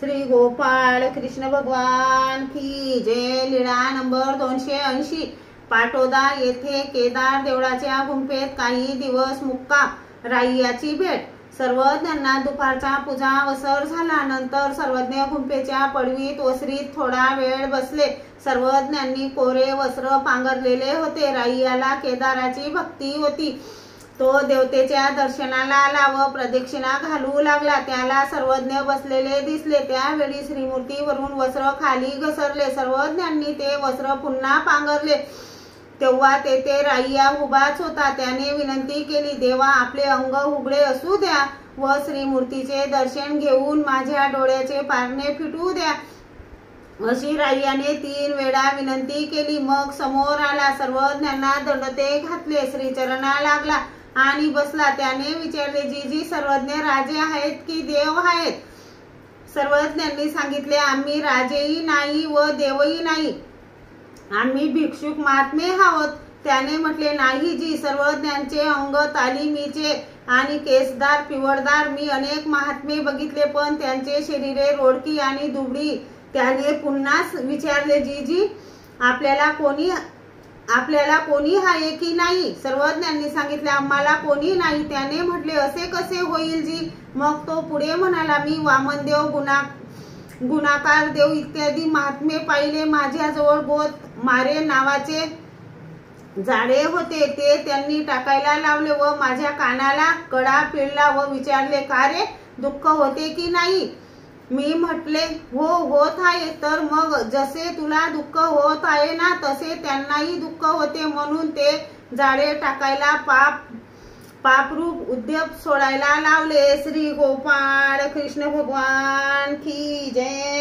श्री गोपाळ कृष्ण भगवान की जय। लीळा नंबर 280। पाटोदा येथे केदार देवळाच्या गुंफेत काही दिवस मुक्काम। राईयाची भेट। सर्वज्ञांना दुपारचा पूजा अवसर झाला। नंतर सर्वज्ञ गुंफेच्या पडवीत वसरीत थोडा वेळ बसले। सर्वज्ञांनी कोरे वस्त्र पांघरलेले होते। राईयाला केदाराची भक्ती होती। तो देवतेच्या दर्शनाला आला व प्रदक्षिणा घालू लागला। त्याला सर्वज्ञ बसलेले दिसले। त्यावेळी श्रीमूर्तीवरून वस्त्र खाली घसरले। सर्वज्ञांनी ते वस्त्र पुन्हा पांघरले तेव्हा तेथे राईया उभाच होता। त्याने विनंती केली, देवा आपले अंग उघडे असू द्या व श्रीमूर्तीचे दर्शन घेऊन माझ्या डोळ्याचे पारणे फिटू द्या, अशी राईयाने 3 वेळा विनंती केली। मग समोर आला, सर्वज्ञांना दंडते घातले, श्रीचरणा लागला आणि बसला। त्याने विचारले, जी सर्वज्ञ राजे आहेत की देव आहेत? सर्वज्ञांनी सांगितले, आम्ही राजेही नाही व देवही नाही, आम्ही भिक्षुक महात्मे आहोत। त्याने म्हटले, नाही जी, सर्वज्ञांचे अंग तालिमीचे आणि केसदार पिवळदार। मी अनेक महात्मे बघितले पण त्यांचे शरीरे रोडकी आणि दुबळी। त्याने पुन्हा विचारले, जी आपल्याला कोणी आहे की नाही? सर्वज्ञांनी सांगितले, आम्हाला कोणी नाही। त्याने म्हटले, असे कसे होईल जी? मग तो पुढे म्हणाला, मी वामनदेव, गुणाकार देव इत्यादी महात्मे पाहिले। माझ्याजवळ गोत मारे नावाचे झाडे होते, ते त्यांनी टाकायला लावले व माझ्या कानाला कडा पिळला व विचारले, का रे, दुःख होते की नाही? मी म्हटले, हो होत आहे। तर मग जसे तुला दुःख होत आहे ना तसे त्यांनाही दुःख होते, म्हणून ते झाडे टाकायला पापरूप उद्योग सोडायला लावले। श्री गोपाळ कृष्ण भगवान की जय।